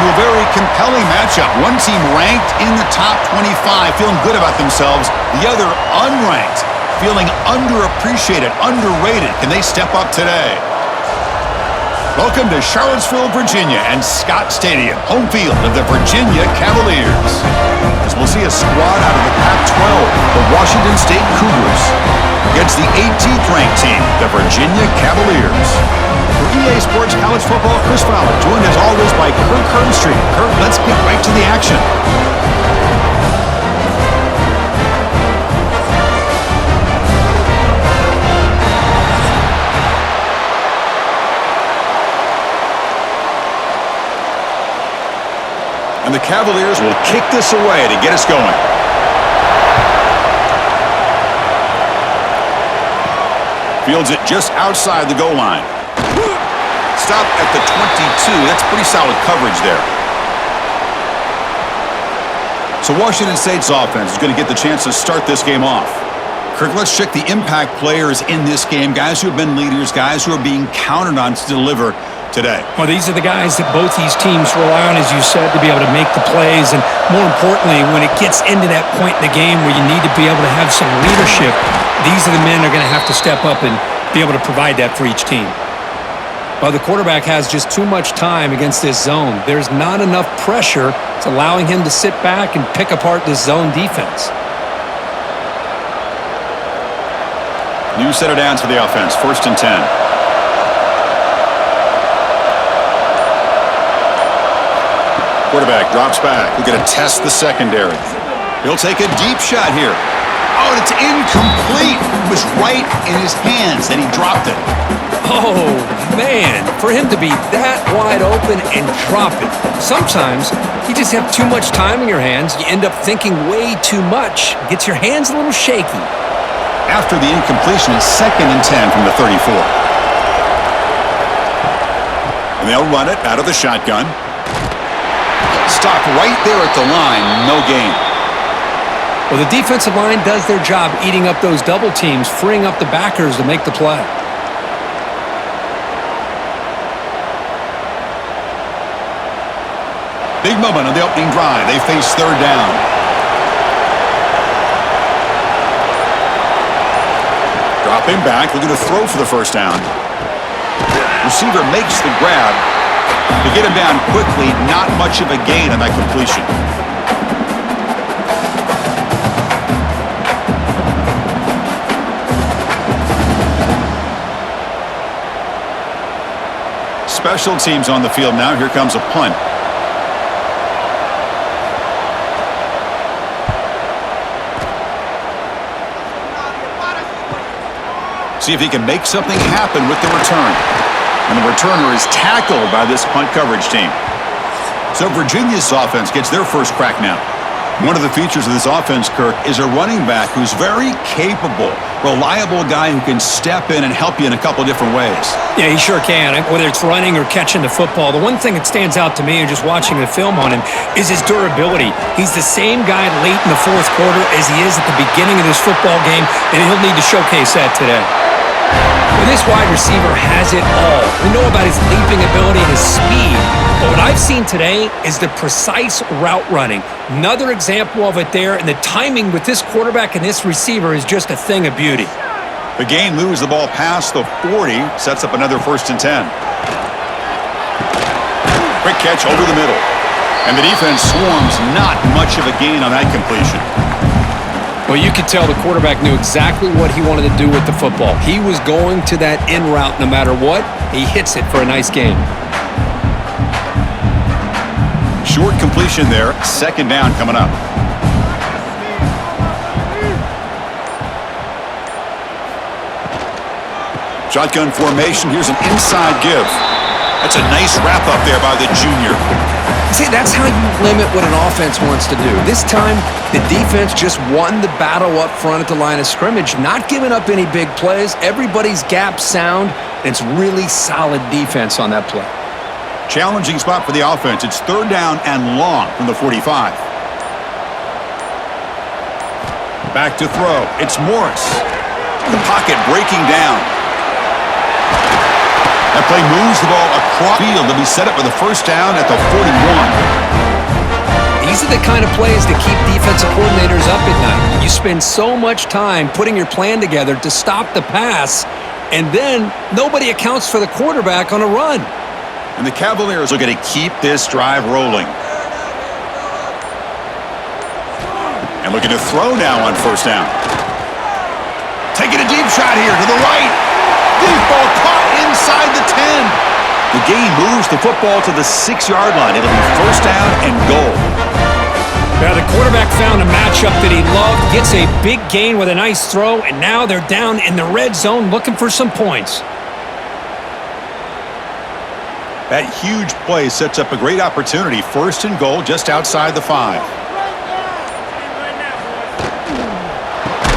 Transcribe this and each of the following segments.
a very compelling matchup. One team ranked in the top 25, feeling good about themselves. The other unranked, feeling underappreciated, underrated. Can they step up today? Welcome to Charlottesville, Virginia, and Scott Stadium, home field of the Virginia Cavaliers. As we'll see a squad out of the Pac-12, the Washington State Cougars, against the 18th ranked team, the Virginia Cavaliers. For EA Sports College Football, Chris Fowler, joined as always by Kirk Herbstreit. Kirk, let's get right to the action. And the Cavaliers will kick this away to get us going. Fields it just outside the goal line. Stop at the 22. That's pretty solid coverage there. So Washington State's offense is going to get the chance to start this game off. Kirk, let's check the impact players in this game. Guys who have been leaders, guys who are being counted on to deliver today. Well, these are the guys that both these teams rely on, as you said, to be able to make the plays. And more importantly, when it gets into that point in the game where you need to be able to have some leadership, these are the men that are going to have to step up and be able to provide that for each team. Well, the quarterback has just too much time against this zone. There's not enough pressure. It's allowing him to sit back and pick apart this zone defense. New set of downs for the offense. 1st and 10. Quarterback drops back. We're going to test the secondary. He'll take a deep shot here. Oh, and it's incomplete. It was right in his hands, and he dropped it. Oh, man, for him to be that wide open and drop it. Sometimes you just have too much time in your hands. You end up thinking way too much. Gets your hands a little shaky. After the incompletion, it's 2nd and 10 from the 34. And they'll run it out of the shotgun. Stopped right there at the line. No gain. Well, the defensive line does their job eating up those double teams, freeing up the backers to make the play. Big moment on the opening drive. They face 3rd down. Dropping back, looking to throw for the 1st down. Receiver makes the grab. To get him down quickly, not much of a gain on that completion. Special teams on the field now. Here comes a punt. See if he can make something happen with the return. And the returner is tackled by this punt coverage team. So Virginia's offense gets their first crack now. One of the features of this offense, Kirk, is a running back who's very capable, reliable guy who can step in and help you in a couple different ways. Yeah, he sure can, whether it's running or catching the football. The one thing that stands out to me, just watching the film on him, is his durability. He's the same guy late in the 4th quarter as he is at the beginning of this football game, and he'll need to showcase that today. Well, this wide receiver has it all. We know about his leaping ability and his speed, but what I've seen today is the precise route running. Another example of it there, and the timing with this quarterback and this receiver is just a thing of beauty. The game moves the ball past the 40, sets up another 1st and 10. Quick catch over the middle. And the defense swarms, not much of a gain on that completion. Well, you could tell the quarterback knew exactly what he wanted to do with the football. He was going to that in route no matter what. He hits it for a nice gain. Short completion there. 2nd down coming up. Shotgun formation. Here's an inside give. That's a nice wrap up there by the junior. See, that's how you limit what an offense wants to do. This time, the defense just won the battle up front at the line of scrimmage, not giving up any big plays. Everybody's gap sound. It's really solid defense on that play. Challenging spot for the offense. It's 3rd down and long from the 45. Back to throw. It's Morris. The pocket breaking down. That play moves the ball across the field to be set up with a first down at the 41. These are the kind of plays that keep defensive coordinators up at night. You spend so much time putting your plan together to stop the pass, and then nobody accounts for the quarterback on a run. And the Cavaliers are going to keep this drive rolling. And looking to throw now on first down. Taking a deep shot here to the right. Deep ball caught inside the 10. The game moves the football to the 6-yard line. It'll be first down and goal. Now the quarterback found a matchup that he loved, gets a big gain with a nice throw, and now they're down in the red zone looking for some points. That huge play sets up a great opportunity. First and goal just outside the 5.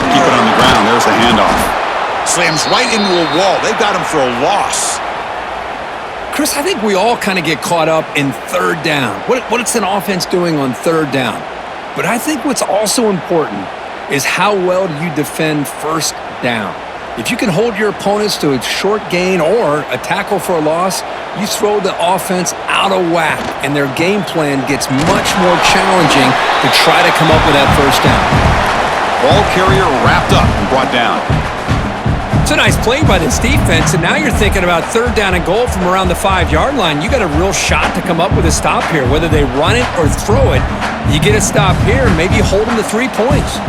Keep it on the ground. There's the handoff. Slams right into a wall. They've got him for a loss. Chris, I think we all kind of get caught up in third down. What's an offense doing on third down? But I think what's also important is how well do you defend first down. If you can hold your opponents to a short gain or a tackle for a loss, you throw the offense out of whack, and their game plan gets much more challenging to try to come up with that first down. Ball carrier wrapped up and brought down. It's a nice play by this defense, and now you're thinking about third down and goal from around the 5-yard line. You got a real shot to come up with a stop here. Whether they run it or throw it, you get a stop here and maybe hold them to 3 points.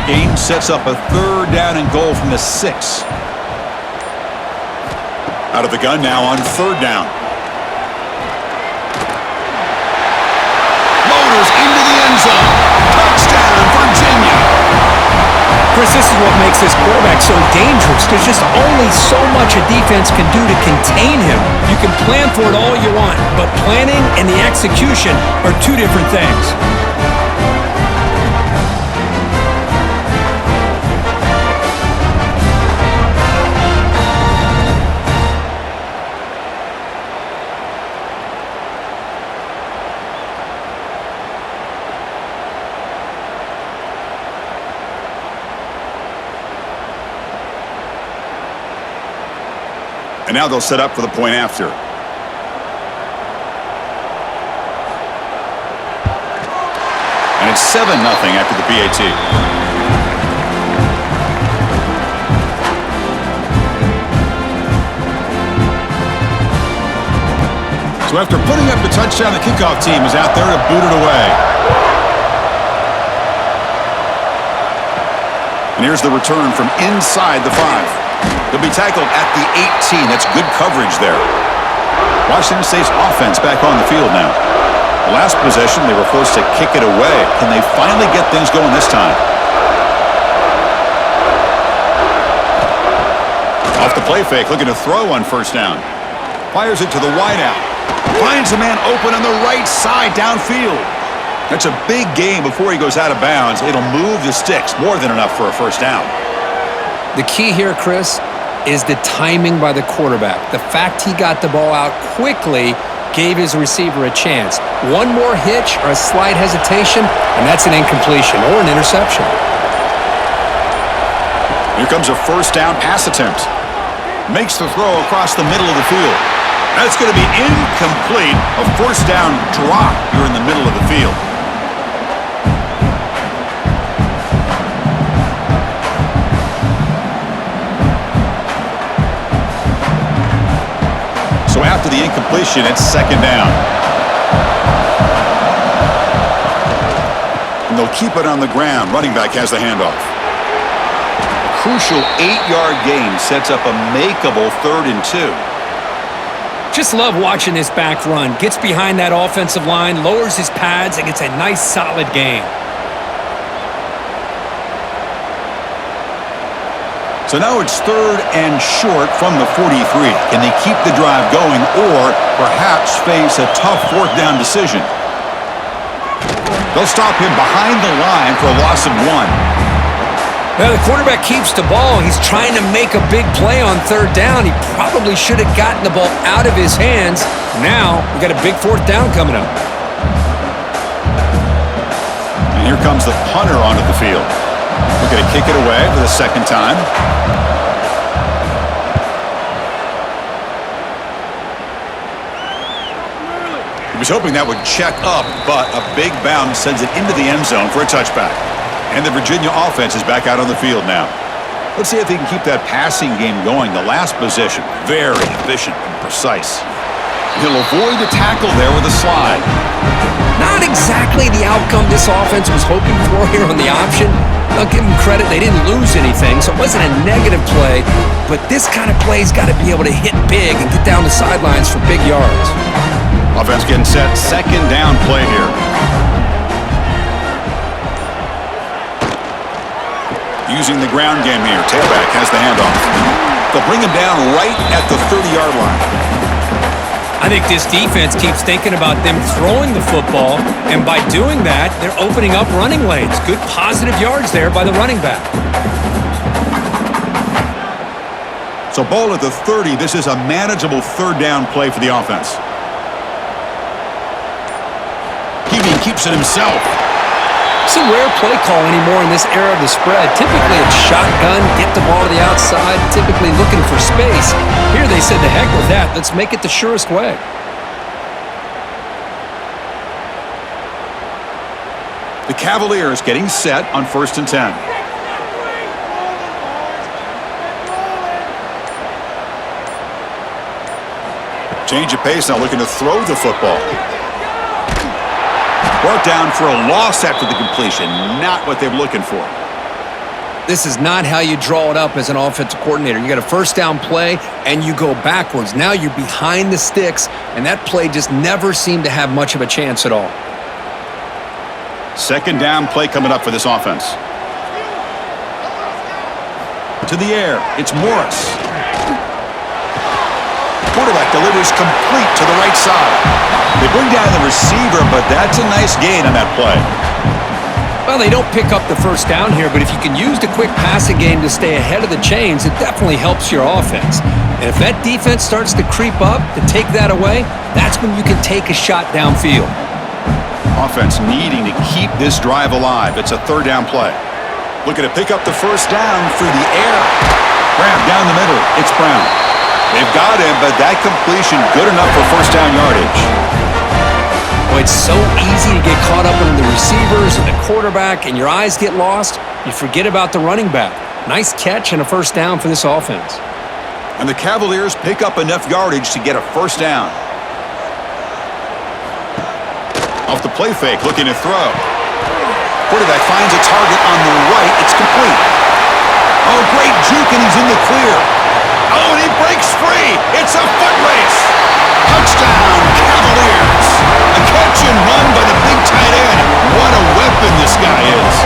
Game sets up a third down and goal from the 6. Out of the gun now on third down. Motors into the end zone. Touchdown, Virginia. Chris, this is what makes this quarterback so dangerous. There's just only so much a defense can do to contain him. You can plan for it all you want, but planning and the execution are 2 different things. And now they'll set up for the point after. And it's 7-0 after the PAT. So after putting up the touchdown, the kickoff team is out there to boot it away. And here's the return from inside the 5. He'll be tackled at the 18. That's good coverage there. Washington State's offense back on the field now. The last possession, they were forced to kick it away. Can they finally get things going this time? Off the play fake, looking to throw on first down. Fires it to the wideout. Finds a man open on the right side downfield. That's a big gain before he goes out of bounds. It'll move the sticks, more than enough for a first down. The key here, Chris, is the timing by the quarterback. The fact he got the ball out quickly gave his receiver a chance. One more hitch or a slight hesitation, and that's an incompletion or an interception. Here comes a first down pass attempt. Makes the throw across the middle of the field. That's going to be incomplete. A first down drop here in the middle of the field. So after the incompletion, it's second down. And they'll keep it on the ground. Running back has the handoff. A crucial 8-yard gain sets up a makeable 3rd and 2. Just love watching this back run. Gets behind that offensive line, lowers his pads, and gets a nice solid gain. So now it's 3rd and short from the 43. Can they keep the drive going or perhaps face a tough 4th down decision? They'll stop him behind the line for a loss of 1. Now the quarterback keeps the ball. He's trying to make a big play on 3rd down. He probably should have gotten the ball out of his hands. Now we got a big 4th down coming up. And here comes the punter onto the field. Looking to kick it away for the 2nd time. was hoping that would check up, but a big bounce sends it into the end zone for a touchback. And the Virginia offense is back out on the field now. Let's see if he can keep that passing game going. The last possession, very efficient and precise. He'll avoid the tackle there with a slide. Not exactly the outcome this offense was hoping for here on the option. I'll give them credit, they didn't lose anything, so it wasn't a negative play, but this kind of play's got to be able to hit big and get down the sidelines for big yards. Offense getting set, second down play here. Using the ground game here, tailback has the handoff. They'll bring him down right at the 30-yard line. I think this defense keeps thinking about them throwing the football, and by doing that, they're opening up running lanes. Good positive yards there by the running back. So ball at the 30. This is a manageable third down play for the offense. Keating keeps it himself. It's a rare play call anymore in this era of the spread. Typically, it's shotgun, get the ball to the outside, typically looking for space. Here they said, the heck with that. Let's make it the surest way. The Cavaliers getting set on 1st and 10. Change of pace now, looking to throw the football. Brought down for a loss after the completion. Not what they were looking for. This is not how you draw it up as an offensive coordinator. You got a first down play, and you go backwards. Now you're behind the sticks, and that play just never seemed to have much of a chance at all. Second down play coming up for this offense. To the air, it's Morris. Quarterback delivers complete to the right side. They bring down the receiver, but that's a nice gain on that play. Well, they don't pick up the first down here, but if you can use the quick passing game to stay ahead of the chains, it definitely helps your offense. And if that defense starts to creep up to take that away, that's when you can take a shot downfield. Offense needing to keep this drive alive. It's a third down play. Looking to pick up the first down through the air. Grab down the middle. It's Brown. They've got him, but that completion good enough for first down yardage. Well, it's so easy to get caught up in the receivers and the quarterback, and your eyes get lost. You forget about the running back. Nice catch and a first down for this offense. And the Cavaliers pick up enough yardage to get a first down. Off the play fake, looking to throw. Quarterback finds a target on the right. It's complete. Oh, great juke, and he's in the clear. Oh, and he breaks free. It's a foot race. Touchdown, Cavaliers. A catch and run by the big tight end. What a weapon this guy is.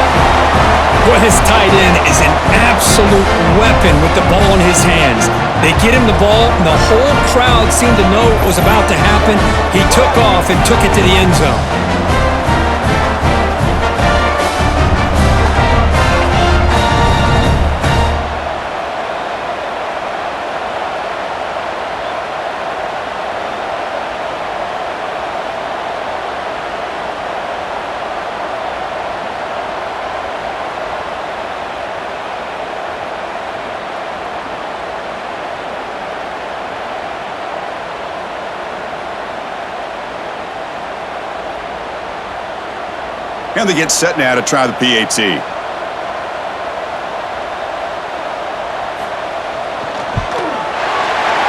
Boy, this tight end is an absolute weapon with the ball in his hands. They get him the ball, and the whole crowd seemed to know what was about to happen. He took off and took it to the end zone. And they get set now to try the PAT. And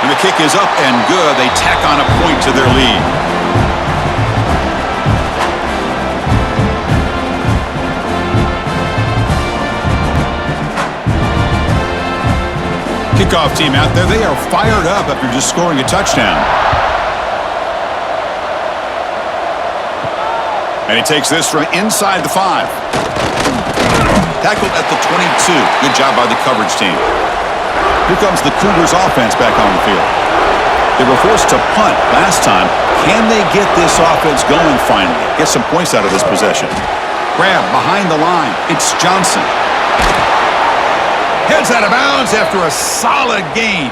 the kick is up and good. They tack on a point to their lead. Kickoff team out there. They are fired up after just scoring a touchdown. And he takes this from inside the 5. Tackled at the 22. Good job by the coverage team. Here comes the Cougars offense back on the field. They were forced to punt last time. Can they get this offense going finally? Get some points out of this possession. Grab behind the line. It's Johnson. Heads out of bounds after a solid gain.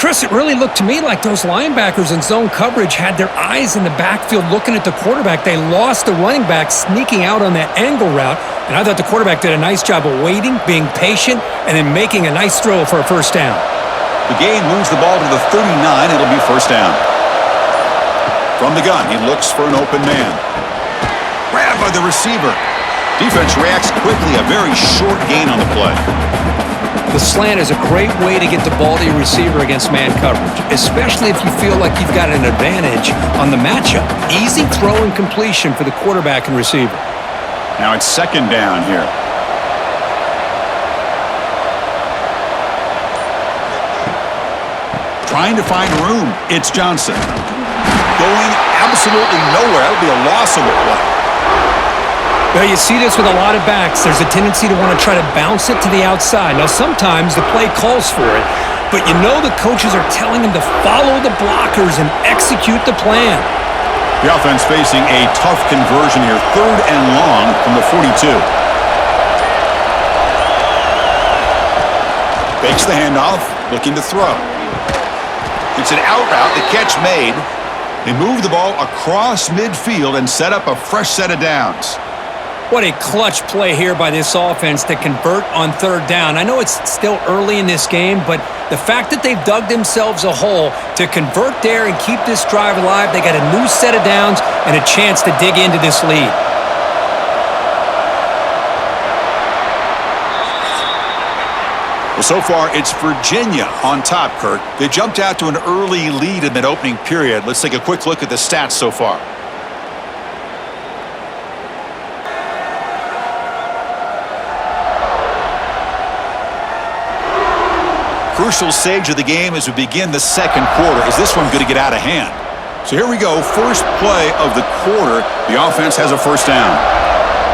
Chris, it really looked to me like those linebackers in zone coverage had their eyes in the backfield looking at the quarterback. They lost the running back sneaking out on that angle route, and I thought the quarterback did a nice job of waiting, being patient, and then making a nice throw for a first down. The game moves the ball to the 39. It'll be first down. From the gun, he looks for an open man. Grabbed by the receiver. Defense reacts quickly. A very short gain on the play. The slant is a great way to get the ball to your receiver against man coverage, especially if you feel like you've got an advantage on the matchup. Easy throw and completion for the quarterback and receiver. Now it's second down here. Trying to find room. It's Johnson. Going absolutely nowhere. That would be a loss of the play. Well, you see this with a lot of backs. There's a tendency to want to try to bounce it to the outside. Now, sometimes the play calls for it, but you know the coaches are telling them to follow the blockers and execute the plan. The offense facing a tough conversion here. 3rd and long from the 42. Fakes the handoff, looking to throw. It's an out route, the catch made. They move the ball across midfield and set up a fresh set of downs. What a clutch play here by this offense to convert on 3rd down. I know it's still early in this game, but the fact that they've dug themselves a hole to convert there and keep this drive alive, they got a new set of downs and a chance to dig into this lead. Well, so far, it's Virginia on top, Kirk. They jumped out to an early lead in that opening period. Let's take a quick look at the stats so far. Crucial stage of the game as we begin the second quarter. Is this one going to get out of hand? So here we go. First play of the quarter. The offense has a first down.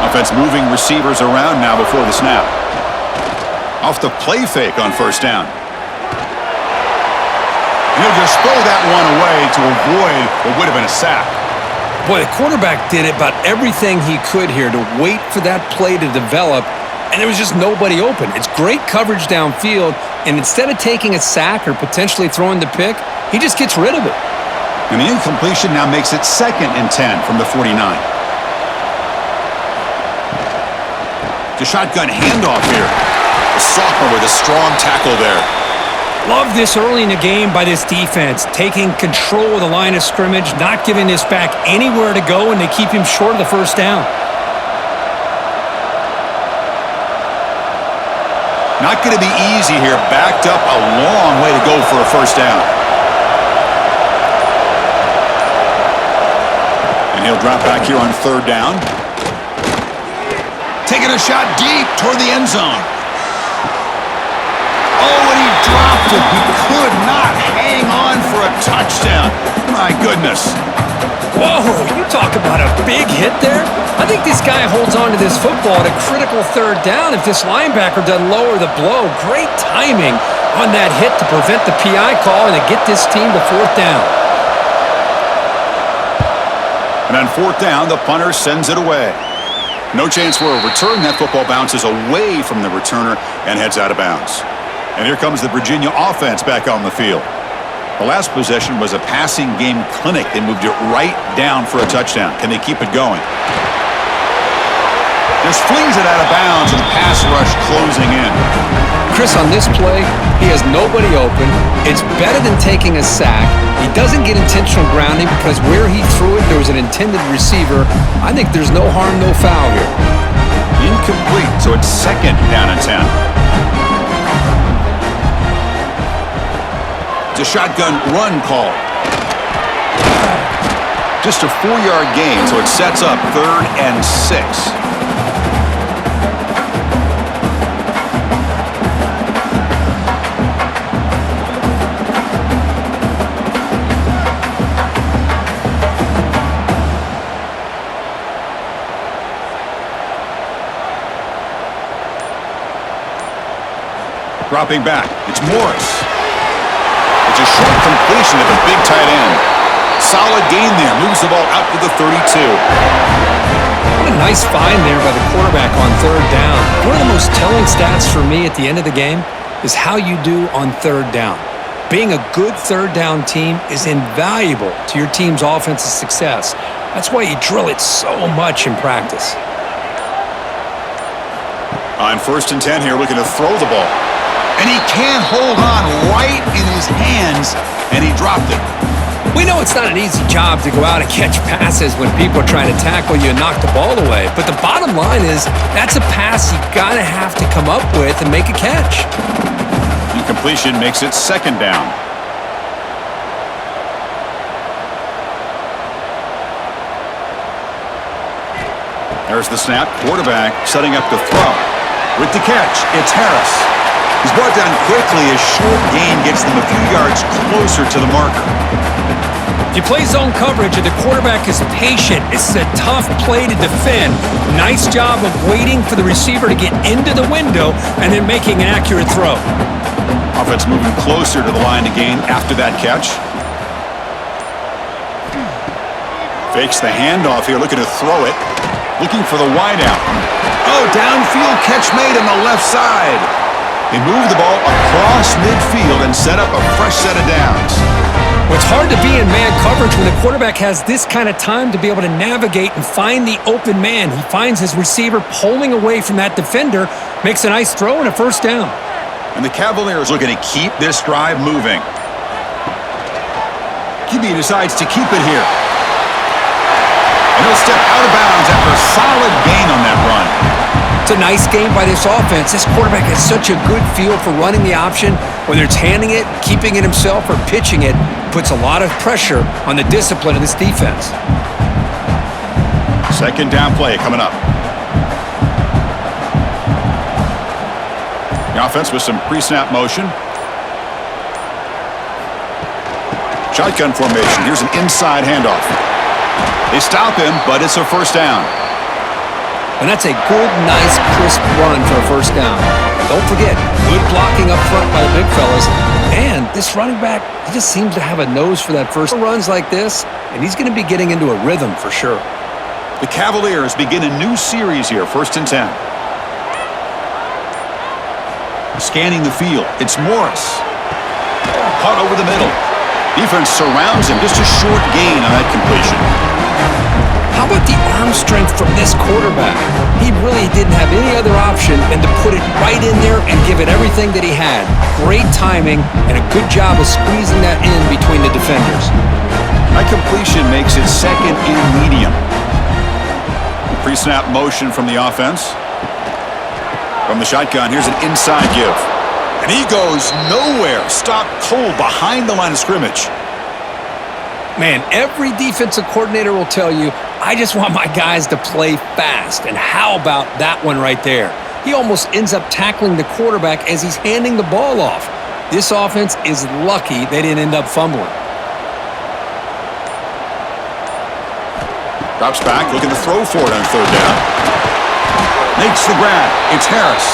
Offense moving receivers around now before the snap. Off the play fake on first down. And he'll just throw that one away to avoid what would have been a sack. Boy, the quarterback did about everything he could here to wait for that play to develop, and there was just nobody open. It's great coverage downfield, and instead of taking a sack or potentially throwing the pick, he just gets rid of it. And the incompletion now makes it 2nd and 10 from the 49. The shotgun handoff here. The sophomore with a strong tackle there. Love this early in the game by this defense, taking control of the line of scrimmage, not giving this back anywhere to go, and they keep him short of the first down. Not going to be easy here. Backed up a long way to go for a first down. And he'll drop back here on 3rd down. Taking a shot deep toward the end zone. Oh, and he dropped it. He could not hang on for a touchdown. My goodness. Whoa, you talk about a big hit there. I think this guy holds on to this football at a critical 3rd down if this linebacker doesn't lower the blow. Great timing on that hit to prevent the PI call and to get this team to 4th down. And on 4th down, the punter sends it away. No chance for a return. That football bounces away from the returner and heads out of bounds. And here comes the Virginia offense back on the field. The last possession was a passing game clinic. They moved it right down for a touchdown. Can they keep it going? Just flings it out of bounds, and the pass rush closing in. Chris, on this play, he has nobody open. It's better than taking a sack. He doesn't get intentional grounding because where he threw it, there was an intended receiver. I think there's no harm, no foul here. Incomplete, so it's 2nd down and 10. It's a shotgun run call. Just a 4-yard gain, so it sets up 3rd and 6. Dropping back, it's Morris. It's a short completion at the big tight end. Solid gain there, moves the ball out to the 32. What a nice find there by the quarterback on 3rd down. One of the most telling stats for me at the end of the game is how you do on 3rd down. Being a good 3rd down team is invaluable to your team's offensive success. That's why you drill it so much in practice. On 1st and 10 here, looking to throw the ball. And he can't hold on right in his hands, and he dropped it. We know it's not an easy job to go out and catch passes when people are trying to tackle you and knock the ball away. But the bottom line is that's a pass you got to have to come up with and make a catch. Incompletion makes it second down. There's the snap. Quarterback setting up the throw. With the catch, it's Harris. He's brought down quickly. A short gain gets them a few yards closer to the marker. If you play zone coverage and the quarterback is patient, it's a tough play to defend. Nice job of waiting for the receiver to get into the window and then making an accurate throw. Offense moving closer to the line to gain after that catch. Fakes the handoff here, looking to throw it. Looking for the wideout. Oh, downfield catch made on the left side. They move the ball across midfield and set up a fresh set of downs. Well, it's hard to be in man coverage when the quarterback has this kind of time to be able to navigate and find the open man. He finds his receiver pulling away from that defender, makes a nice throw and a first down. And the Cavaliers looking to keep this drive moving. QB decides to keep it here. And he'll step out of bounds after a solid gain on that run. It's a nice game by this offense. This quarterback has such a good feel for running the option. Whether it's handing it, keeping it himself, or pitching it, puts a lot of pressure on the discipline of this defense. Second down play coming up. The offense with some pre-snap motion. Shotgun formation. Here's an inside handoff. They stop him, but it's a first down. And that's a good, nice, crisp run for a first down. Don't forget, good blocking up front by the big fellas. And this running back, he just seems to have a nose for that first runs like this, and he's going to be getting into a rhythm for sure. The Cavaliers begin a new series here, 1st and 10. Scanning the field, it's Morris. Caught over the middle. Defense surrounds him, just a short gain on that completion. How about the arm strength from this quarterback? He really didn't have any other option than to put it right in there and give it everything that he had. Great timing and a good job of squeezing that in between the defenders. That completion makes it second and medium. Pre-snap motion from the offense. From the shotgun, here's an inside give. And he goes nowhere. Stopped cold behind the line of scrimmage. Man, every defensive coordinator will tell you, I just want my guys to play fast. And how about that one right there? He almost ends up tackling the quarterback as he's handing the ball off. This offense is lucky they didn't end up fumbling. Drops back, looking to throw for it on third down. Makes the grab. It's Harris.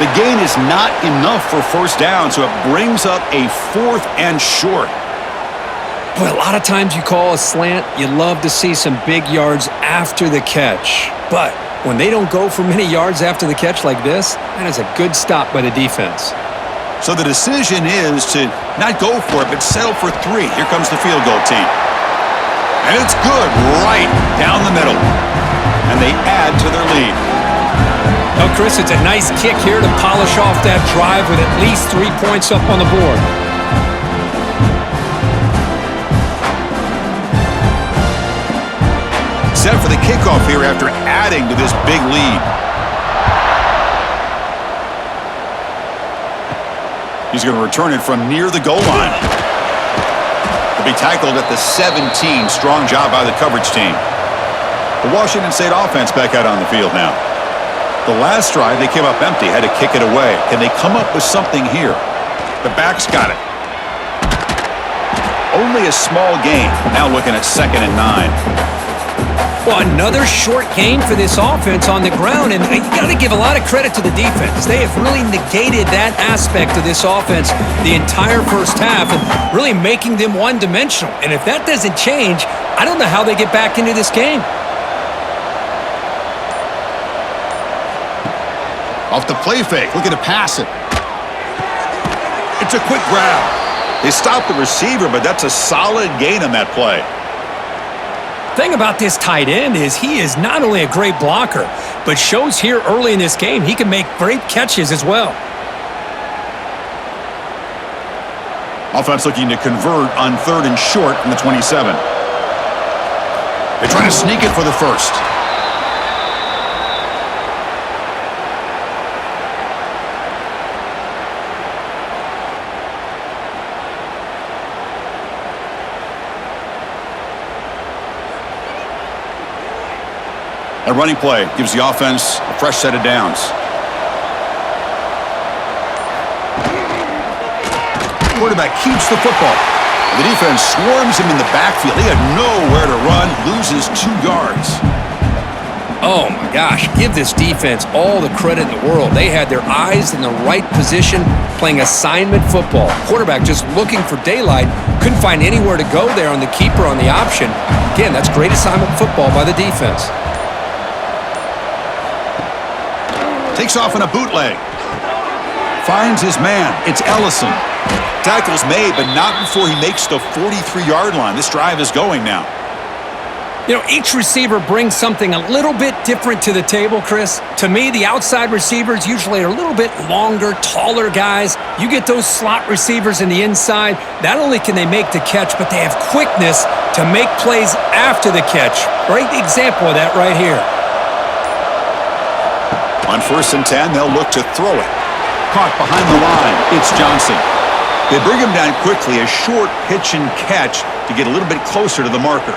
The gain is not enough for first down, so it brings up a 4th and short. Boy, a lot of times you call a slant, you love to see some big yards after the catch. But when they don't go for many yards after the catch like this, that is a good stop by the defense. So the decision is to not go for it, but settle for 3. Here comes the field goal team. And it's good, right down the middle. And they add to their lead. Well, Chris, it's a nice kick here to polish off that drive with at least 3 points up on the board. Set for the kickoff here after adding to this big lead. He's going to return it from near the goal line. He'll be tackled at the 17. Strong job by the coverage team. The Washington State offense back out on the field now. The last drive, they came up empty, had to kick it away. Can they come up with something here? The back's got it. Only a small gain. Now looking at 2nd and 9. Well, another short game for this offense on the ground, and you got to give a lot of credit to the defense. They have really negated that aspect of this offense the entire first half and really making them one-dimensional. And if that doesn't change, I don't know how they get back into this game. Off the play fake, looking to pass it. It's a quick grab. They stop the receiver, but that's a solid gain on that play. Thing about this tight end is he is not only a great blocker, but shows here early in this game he can make great catches as well. Offense looking to convert on 3rd and short from the 27. They try to sneak it for the first. A running play gives the offense a fresh set of downs. Quarterback keeps the football. The defense swarms him in the backfield. He had nowhere to run, loses 2 yards. Oh, my gosh. Give this defense all the credit in the world. They had their eyes in the right position, playing assignment football. Quarterback just looking for daylight. Couldn't find anywhere to go there on the keeper on the option. Again, that's great assignment football by the defense. Takes off in a bootleg. Finds his man. It's Ellison. Tackle's made, but not before he makes the 43-yard line. This drive is going now. You know, each receiver brings something a little bit different to the table, Chris. To me, the outside receivers usually are a little bit longer, taller guys. You get those slot receivers in the inside, not only can they make the catch, but they have quickness to make plays after the catch. Great example of that right here. On 1st and 10, they'll look to throw it. Caught behind the line. It's Johnson. They bring him down quickly, a short pitch and catch to get a little bit closer to the marker.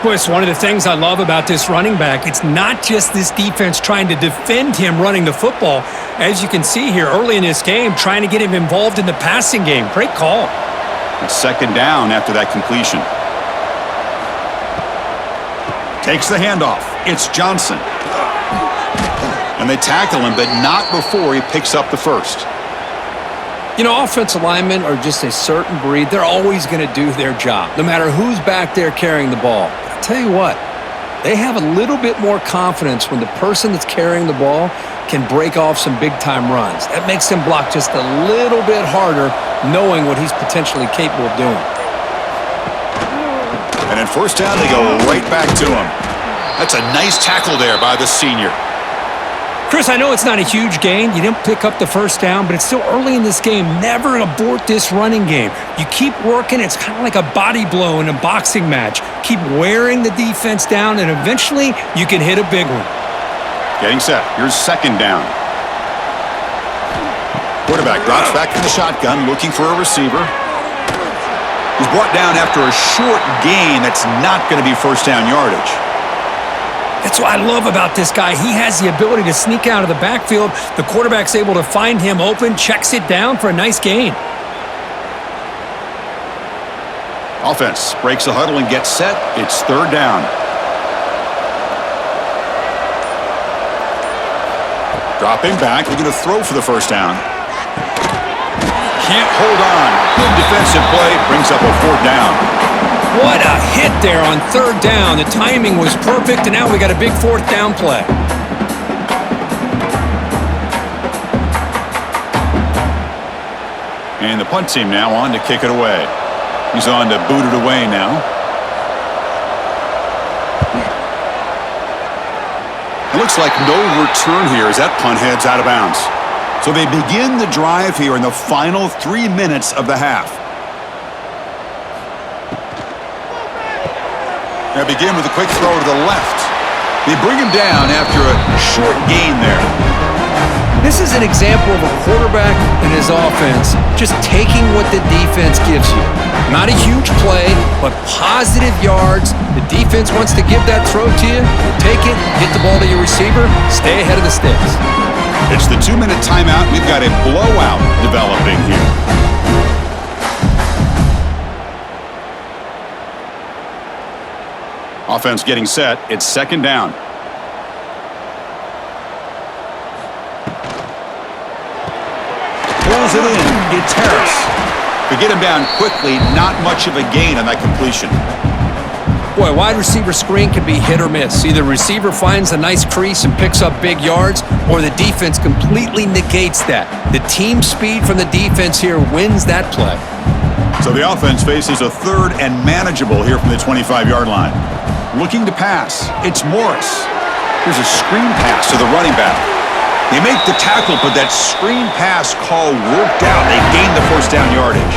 Boy, it's one of the things I love about this running back. It's not just this defense trying to defend him running the football. As you can see here early in this game, trying to get him involved in the passing game. Great call. It's 2nd down after that completion. Takes the handoff. It's Johnson. And they tackle him, but not before he picks up the first. You know, offensive linemen are just a certain breed. They're always going to do their job, no matter who's back there carrying the ball. I'll tell you what, they have a little bit more confidence when the person that's carrying the ball can break off some big-time runs. That makes them block just a little bit harder, knowing what he's potentially capable of doing. And in 1st down, they go right back to him. That's a nice tackle there by the senior. Chris, I know it's not a huge gain. You didn't pick up the 1st down, but it's still early in this game. Never abort this running game. You keep working. It's kind of like a body blow in a boxing match. Keep wearing the defense down, and eventually you can hit a big one. Getting set. Here's 2nd down. Quarterback drops back from the shotgun, looking for a receiver. He's brought down after a short gain that's not going to be 1st down yardage. That's what I love about this guy. He has the ability to sneak out of the backfield. The quarterback's able to find him open, checks it down for a nice gain. Offense breaks the huddle and gets set. It's 3rd down. Dropping back, looking to throw for the 1st down. Can't hold on. Good defensive play, brings up a 4th down. What a hit there on 3rd down. The timing was perfect, and now we got a big 4th down play. And the punt team now on to kick it away. He's on to boot it away now. It looks like no return here as that punt heads out of bounds. So they begin the drive here in the final 3 minutes of the half. They begin with a quick throw to the left. They bring him down after a short gain there. This is an example of a quarterback and his offense just taking what the defense gives you. Not a huge play, but positive yards. The defense wants to give that throw to you. You take it, get the ball to your receiver, stay ahead of the sticks. It's the 2-minute timeout. We've got a blowout developing here. Offense getting set. It's 2nd down. Pulls it in. It's Harris. To get him down quickly, not much of a gain on that completion. Boy, wide receiver screen can be hit or miss. Either receiver finds a nice crease and picks up big yards, or the defense completely negates that. The team speed from the defense here wins that play. So the offense faces a 3rd and manageable here from the 25-yard line. Looking to pass. It's Morris. Here's a screen pass to the running back. They make the tackle, but that screen pass call worked out. They gained the first down yardage.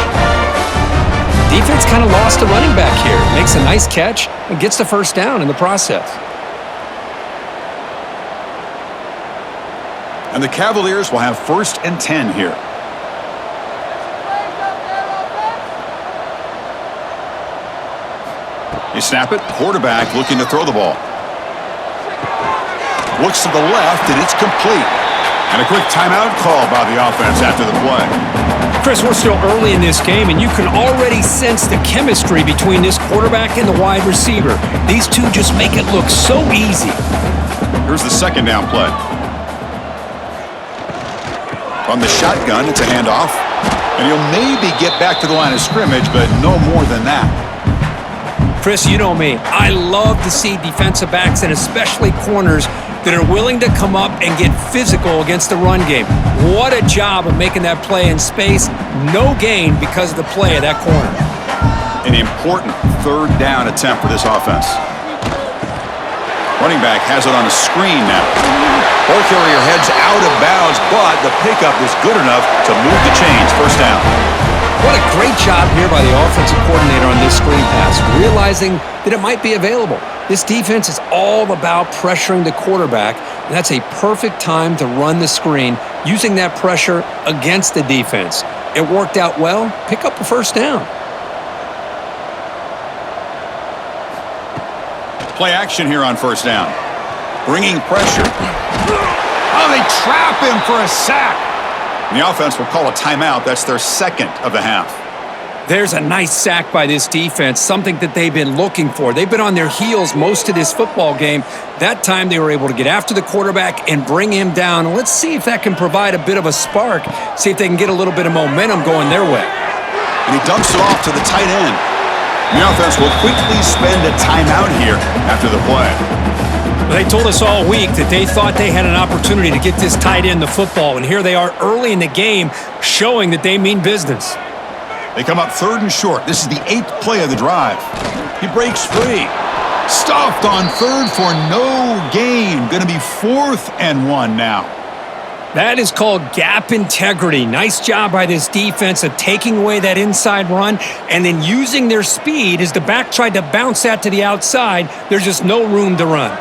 Defense kind of lost a running back here. Makes a nice catch and gets the first down in the process. And the Cavaliers will have 1st and 10 here. They snap it. Quarterback looking to throw the ball. Looks to the left, and it's complete. And a quick timeout call by the offense after the play. Chris, we're still early in this game, and you can already sense the chemistry between this quarterback and the wide receiver. These two just make it look so easy. Here's the 2nd down play. On the shotgun, it's a handoff. And he'll maybe get back to the line of scrimmage, but no more than that. Chris, you know me. I love to see defensive backs and especially corners that are willing to come up and get physical against the run game. What a job of making that play in space. No gain because of the play of that corner. An important 3rd down attempt for this offense. Running back has it on a screen now. Ball carrier heads out of bounds, but the pickup is good enough to move the chains. 1st down. What a great job here by the offensive coordinator on this screen pass, realizing that it might be available. This defense is all about pressuring the quarterback, and that's a perfect time to run the screen, using that pressure against the defense. It worked out well. Pick up a 1st down. Play action here on 1st down. Bringing pressure. Oh, they trap him for a sack. And the offense will call a timeout. That's their 2nd of the half. There's a nice sack by this defense, something that they've been looking for. They've been on their heels most of this football game. That time they were able to get after the quarterback and bring him down. Let's see if that can provide a bit of a spark, see if they can get a little bit of momentum going their way. And he dumps it off to the tight end. The offense will quickly spend a timeout here after the play. They told us all week that they thought they had an opportunity to get this tight end the football, and here they are early in the game showing that they mean business. They come up 3rd and short. This is the 8th play of the drive. He breaks free. Stuffed on 3rd for no gain. Going to be 4th and 1 now. That is called gap integrity. Nice job by this defense of taking away that inside run and then using their speed as the back tried to bounce that to the outside. There's just no room to run.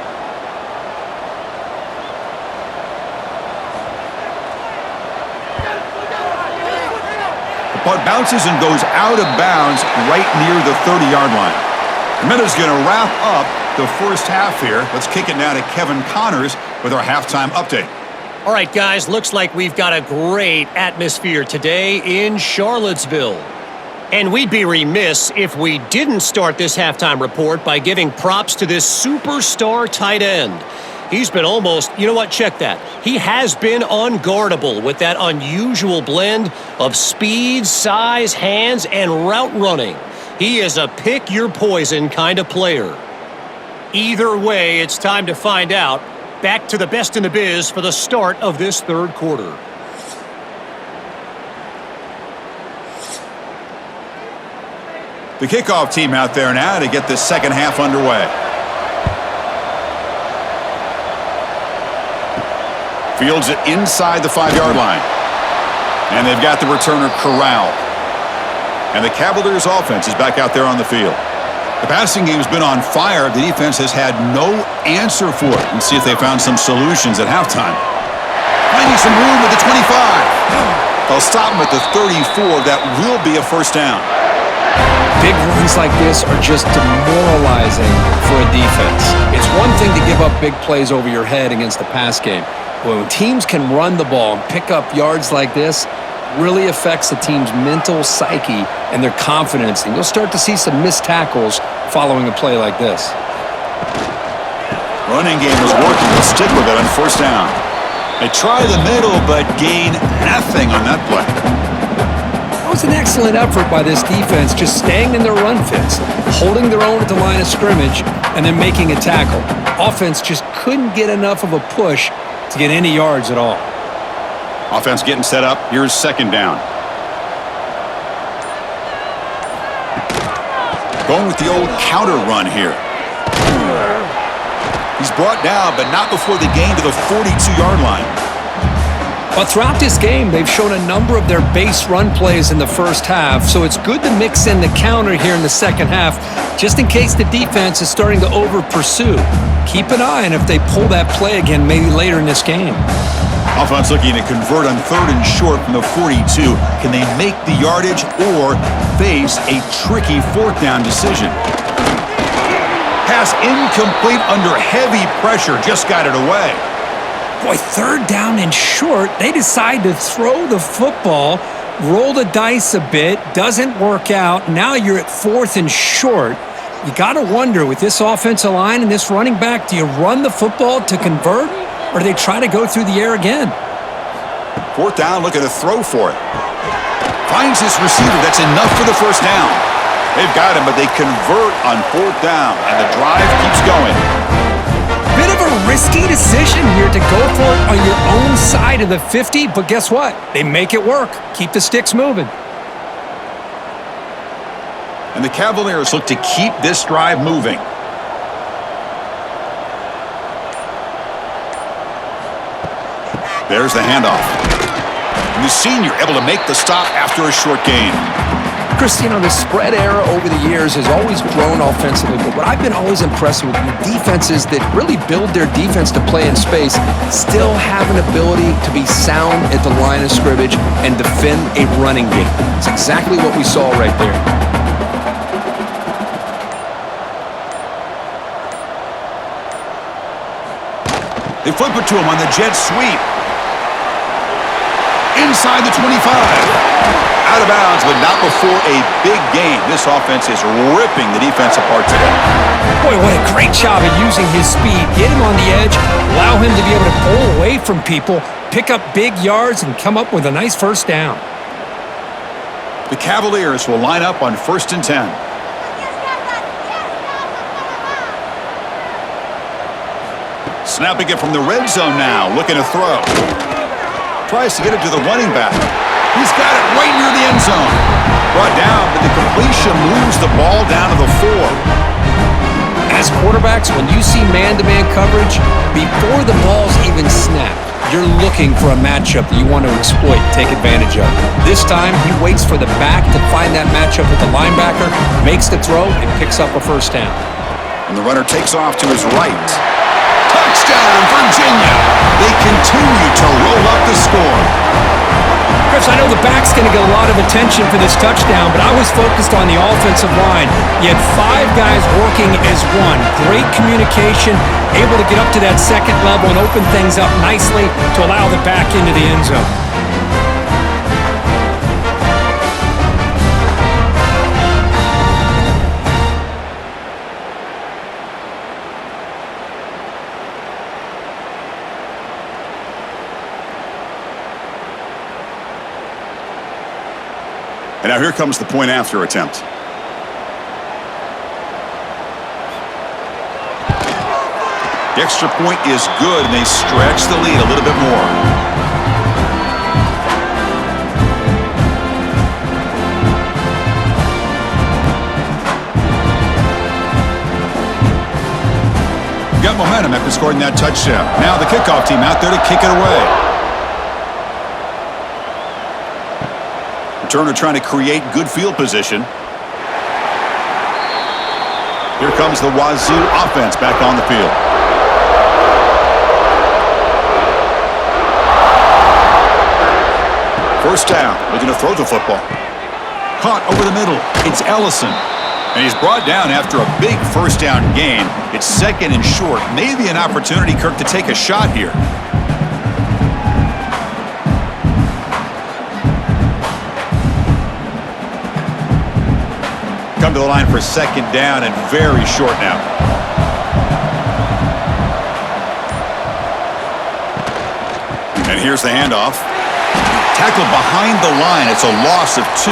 But bounces and goes out of bounds right near the 30-yard line. The minute's going to wrap up the 1st half here. Let's kick it now to Kevin Connors with our halftime update. All right, guys, looks like we've got a great atmosphere today in Charlottesville. And we'd be remiss if we didn't start this halftime report by giving props to this superstar tight end. He's been almost, you know what, check that. He has been unguardable with that unusual blend of speed, size, hands, and route running. He is a pick-your-poison kind of player. Either way, it's time to find out. Back to the best in the biz for the start of this 3rd quarter. The kickoff team out there now to get this 2nd half underway. Fields it inside the 5-yard line. And they've got the returner corralled. And the Cavaliers offense is back out there on the field. The passing game's been on fire. The defense has had no answer for it. Let's see if they found some solutions at halftime. Finding some room at the 25. They'll stop him at the 34. That will be a 1st down. Big runs like this are just demoralizing for a defense. It's one thing to give up big plays over your head against the pass game. When teams can run the ball and pick up yards like this, really affects the team's mental psyche and their confidence. And you'll start to see some missed tackles following a play like this. Running game was working. Let's stick with it on 1st down. They try the middle, but gain nothing on that play. That was an excellent effort by this defense, just staying in their run fits, holding their own at the line of scrimmage, and then making a tackle. Offense just couldn't get enough of a push to get any yards at all. Offense getting set up. Here's 2nd down. Going with the old counter run here. He's brought down, but not before the gain to the 42-yard line. But throughout this game, they've shown a number of their base run plays in the first half, so it's good to mix in the counter here in the second half, just in case the defense is starting to over-pursue. Keep an eye on if they pull that play again maybe later in this game. Offense looking to convert on 3rd and short from the 42. Can they make the yardage or face a tricky 4th down decision? Pass incomplete under heavy pressure. Just got it away. Boy, 3rd down and short, they decide to throw the football, roll the dice a bit, doesn't work out. Now you're at 4th and short. You got to wonder, with this offensive line and this running back, do you run the football to convert, or do they try to go through the air again? 4th down, looking to throw for it. Finds his receiver. That's enough for the 1st down. They've got him, but they convert on 4th down, and the drive keeps going. Bit of a risky decision here to go for it on your own side of the 50, but guess what? They make it work. Keep the sticks moving. And the Cavaliers look to keep this drive moving. There's the handoff. And the senior able to make the stop after a short gain. Chris, the spread era over the years has always grown offensively, but what I've been always impressed with defenses that really build their defense to play in space still have an ability to be sound at the line of scrimmage and defend a running game. It's exactly what we saw right there. They flip it to him on the jet sweep. Inside the 25. Out of bounds, but not before a big gain. This offense is ripping the defense apart today. Boy, what a great job of using his speed. Get him on the edge, allow him to be able to pull away from people, pick up big yards, and come up with a nice 1st down. The Cavaliers will line up on 1st and 10. Snapping it from the red zone now, looking to throw. Tries to get it to the running back. He's got it right near the end zone. Brought down, but the completion moves the ball down to the 4. As quarterbacks, when you see man-to-man coverage, before the ball's even snapped, you're looking for a matchup that you want to exploit, take advantage of. This time, he waits for the back to find that matchup with the linebacker, makes the throw, and picks up a 1st down. And the runner takes off to his right. Touchdown, Virginia! They continue to roll up the score. Chris, I know the back's going to get a lot of attention for this touchdown, but I was focused on the offensive line. You had 5 guys working as one. Great communication, able to get up to that 2nd level and open things up nicely to allow the back into the end zone. And now here comes the point after attempt. The extra point is good, and they stretch the lead a little bit more. Got momentum after scoring that touchdown. Now the kickoff team out there to kick it away. Turner trying to create good field position. Here comes the Wazoo offense back on the field. First down, looking to throw the football. Caught over the middle. It's Ellison. And he's brought down after a big 1st down gain. It's 2nd and short. Maybe an opportunity, Kirk, to take a shot here. Come to the line for 2nd down and very short now. And here's the handoff. Tackled behind the line. It's a loss of 2.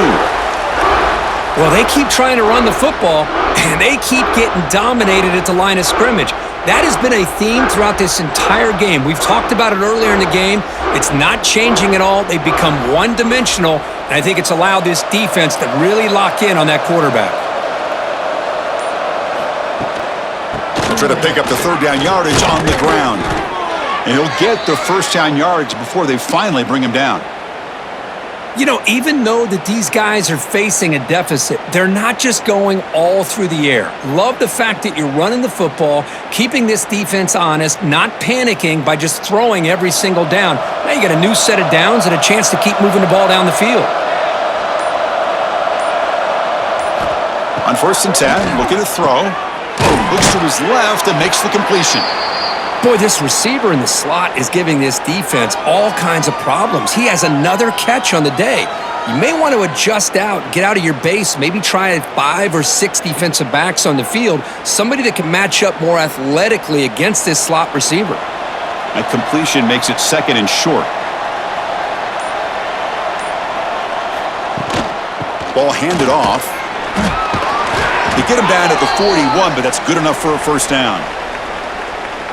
Well, they keep trying to run the football, and they keep getting dominated at the line of scrimmage. That has been a theme throughout this entire game. We've talked about it earlier in the game. It's not changing at all. They've become one-dimensional, and I think it's allowed this defense to really lock in on that quarterback. Try to pick up the 3rd down yardage on the ground. And he'll get the first down yards before they finally bring him down. You know, even though that these guys are facing a deficit, they're not just going all through the air. Love the fact that you're running the football, keeping this defense honest, not panicking by just throwing every single down. Now you got a new set of downs and a chance to keep moving the ball down the field. On 1st and 10, looking to throw. Looks to his left and makes the completion. Boy, this receiver in the slot is giving this defense all kinds of problems. He has another catch on the day. You may want to adjust out, get out of your base, maybe try 5 or 6 defensive backs on the field, somebody that can match up more athletically against this slot receiver. That completion makes it 2nd and short. Ball handed off. They get him down at the 41, but that's good enough for a first down.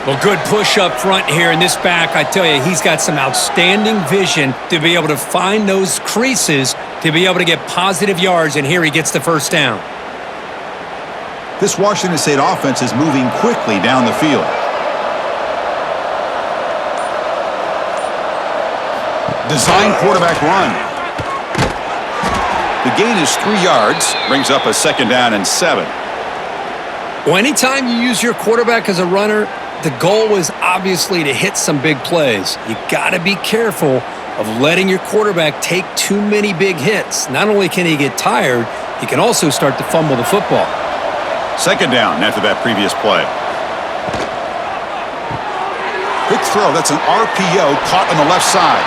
Well, good push up front here in this back. I tell you, he's got some outstanding vision to be able to find those creases, to be able to get positive yards, and here he gets the first down. This Washington State offense is moving quickly down the field. Design quarterback run. The gain is 3 yards, brings up a 2nd down and 7. Well, anytime you use your quarterback as a runner, the goal is obviously to hit some big plays. You got to be careful of letting your quarterback take too many big hits. Not only can he get tired, he can also start to fumble the football. 2nd down after that previous play. Quick throw. That's an RPO caught on the left side.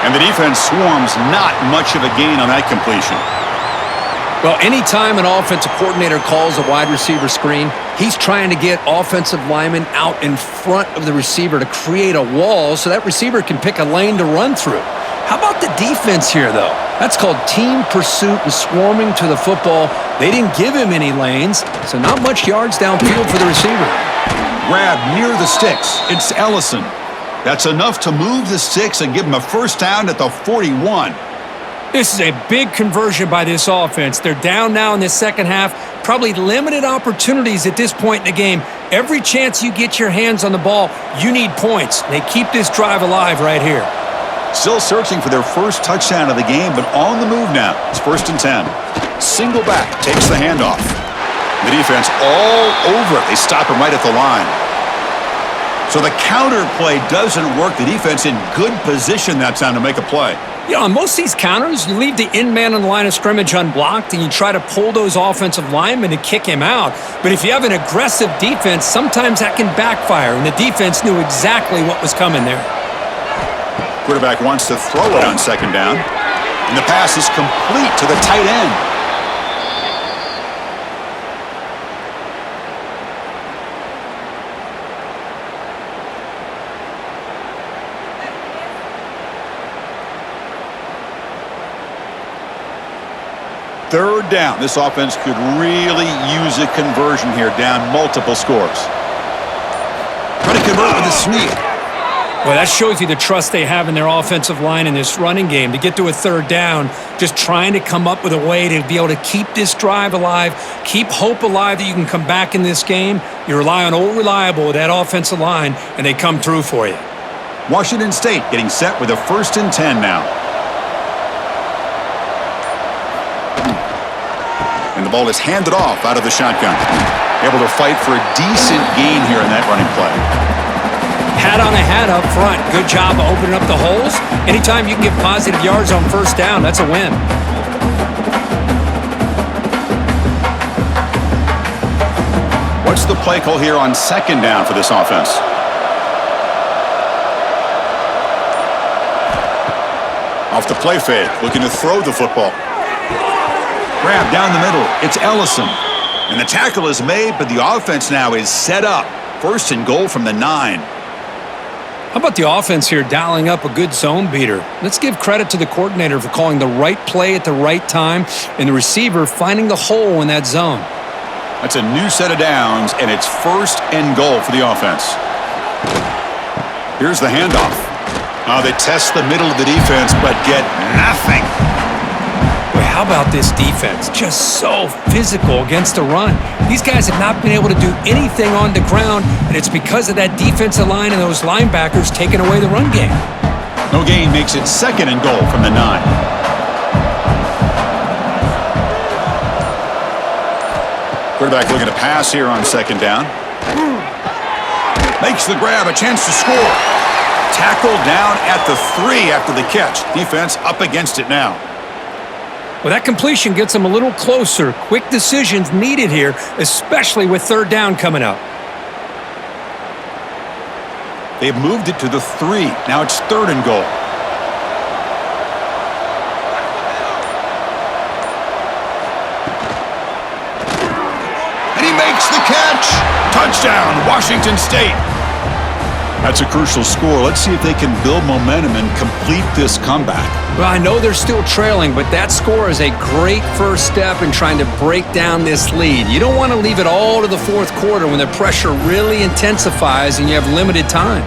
And the defense swarms, not much of a gain on that completion. Well, anytime an offensive coordinator calls a wide receiver screen, he's trying to get offensive linemen out in front of the receiver to create a wall so that receiver can pick a lane to run through. How about the defense here, though? That's called team pursuit and swarming to the football. They didn't give him any lanes, so not much yards downfield for the receiver. Grab near the sticks. It's Ellison. That's enough to move the sticks and give him a first down at the 41. This is a big conversion by this offense. They're down now in the second half. Probably limited opportunities at this point in the game. Every chance you get your hands on the ball, you need points. They keep this drive alive right here. Still searching for their first touchdown of the game, but on the move now. It's 1st and 10. Single back takes the handoff. The defense all over it. They stop him right at the line. So the counter play doesn't work. The defense in good position that time to make a play. You know, on most of these counters, you leave the in man on the line of scrimmage unblocked and you try to pull those offensive linemen to kick him out. But if you have an aggressive defense, sometimes that can backfire, and the defense knew exactly what was coming there. Quarterback wants to throw it on 2nd down, and the pass is complete to the tight end. Third down. This offense could really use a conversion here, down multiple scores. Trying to convert with a sneak. Well, that shows you the trust they have in their offensive line in this running game. To get to a 3rd down, just trying to come up with a way to be able to keep this drive alive, keep hope alive that you can come back in this game. You rely on Old Reliable with that offensive line, and they come through for you. Washington State getting set with a 1st and 10 now. And the ball is handed off out of the shotgun. Able to fight for a decent gain here in that running play. Hat on a hat up front. Good job of opening up the holes. Anytime you can get positive yards on 1st down, that's a win. What's the play call here on 2nd down for this offense? Off the play fake, looking to throw the football. Grab down the middle. It's Ellison. And the tackle is made, but the offense now is set up. 1st and goal from the 9. How about the offense here dialing up a good zone beater? Let's give credit to the coordinator for calling the right play at the right time and the receiver finding the hole in that zone. That's a new set of downs, and it's 1st and goal for the offense. Here's the handoff. They test the middle of the defense, but get nothing. How How about this defense? Just so physical against the run. These guys have not been able to do anything on the ground, and it's because of that defensive line and those linebackers taking away the run game. No gain makes it 2nd and goal from the 9. Quarterback looking to pass here on 2nd down. Makes the grab, a chance to score. Tackled down at the 3 after the catch. Defense up against it now. Well, that completion gets them a little closer. Quick decisions needed here, especially with 3rd down coming up. They've moved it to the 3. Now it's 3rd and goal. And he makes the catch. Touchdown, Washington State. That's a crucial score. Let's see if they can build momentum and complete this comeback. Well, I know they're still trailing, but that score is a great first step in trying to break down this lead. You don't want to leave it all to the 4th quarter when the pressure really intensifies and you have limited time.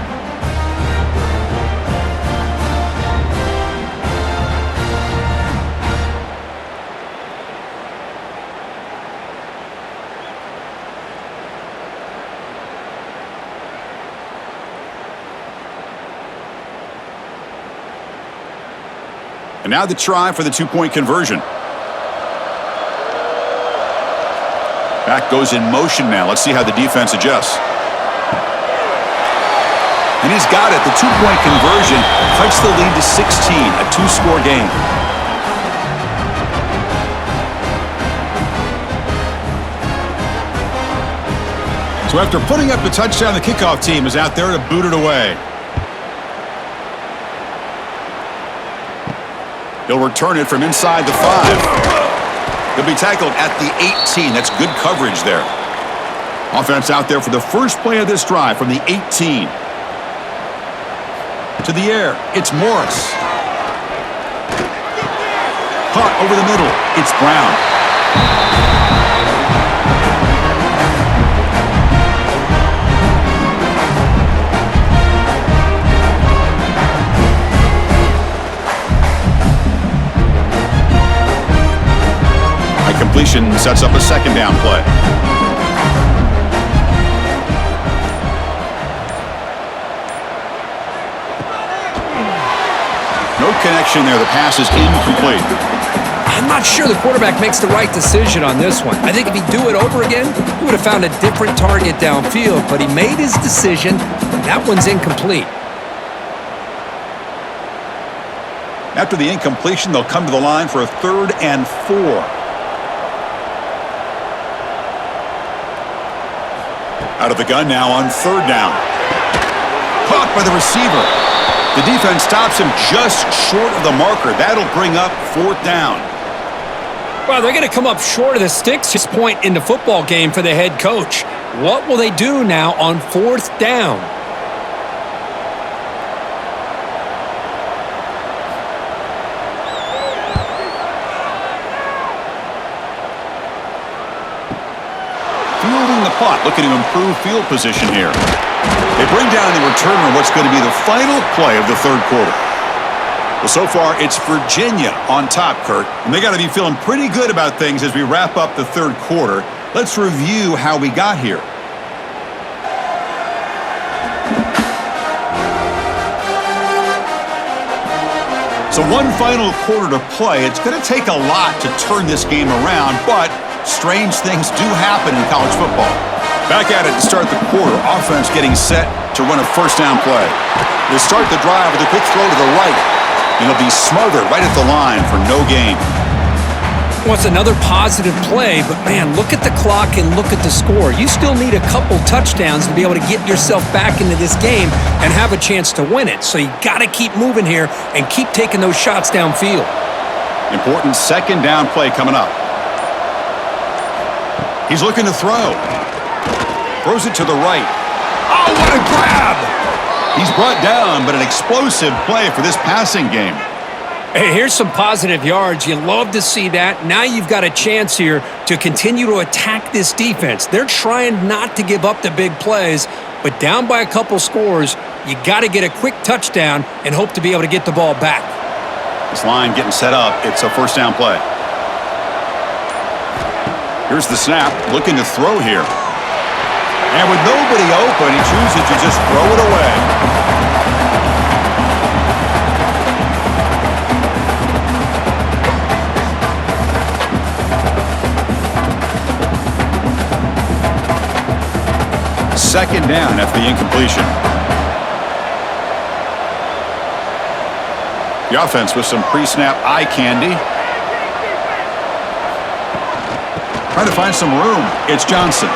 And now the try for the 2-point conversion. Back goes in motion now. Let's see how the defense adjusts. And he's got it. The 2-point conversion cuts the lead to 16, a 2-score game. So after putting up the touchdown, the kickoff team is out there to boot it away. He'll return it from inside the 5. He'll be tackled at the 18. That's good coverage there. Offense out there for the first play of this drive from the 18. To the air, it's Morris. Caught over the middle, it's Brown. Completion sets up a 2nd down play. No connection there. The pass is incomplete. I'm not sure the quarterback makes the right decision on this one. I think if he'd do it over again, he would have found a different target downfield, but he made his decision. That one's incomplete. After the incompletion, they'll come to the line for a 3rd and 4. Out of the gun now on 3rd down. Caught by the receiver. The defense stops him just short of the marker. That'll bring up 4th down. Well, they're going to come up short of the sticks at this point in the football game for the head coach. What will they do now on 4th down? Fielding the punt, looking to improve field position here. They bring down the returner on what's going to be the final play of the 3rd quarter. Well, so far, it's Virginia on top, Kurt. And they got to be feeling pretty good about things as we wrap up the 3rd quarter. Let's review how we got here. So one final quarter to play. It's going to take a lot to turn this game around, but strange things do happen in college football. Back at it to start the quarter. Offense getting set to run a 1st down play. They start the drive with a quick throw to the right. And he'll be smothered right at the line for no gain. Well, it's another positive play, but man, look at the clock and look at the score. You still need a couple touchdowns to be able to get yourself back into this game and have a chance to win it. So you got to keep moving here and keep taking those shots downfield. Important 2nd down play coming up. He's looking to throw. Throws it to the right. Oh, what a grab! He's brought down, but an explosive play for this passing game. Hey, here's some positive yards. You love to see that. Now you've got a chance here to continue to attack this defense. They're trying not to give up the big plays, but down by a couple scores, you got to get a quick touchdown and hope to be able to get the ball back. This line getting set up. It's a 1st down play. Here's the snap, looking to throw here. And with nobody open, he chooses to just throw it away. Second down after the incompletion. The offense with some pre-snap eye candy. Trying to find some room. It's Johnson.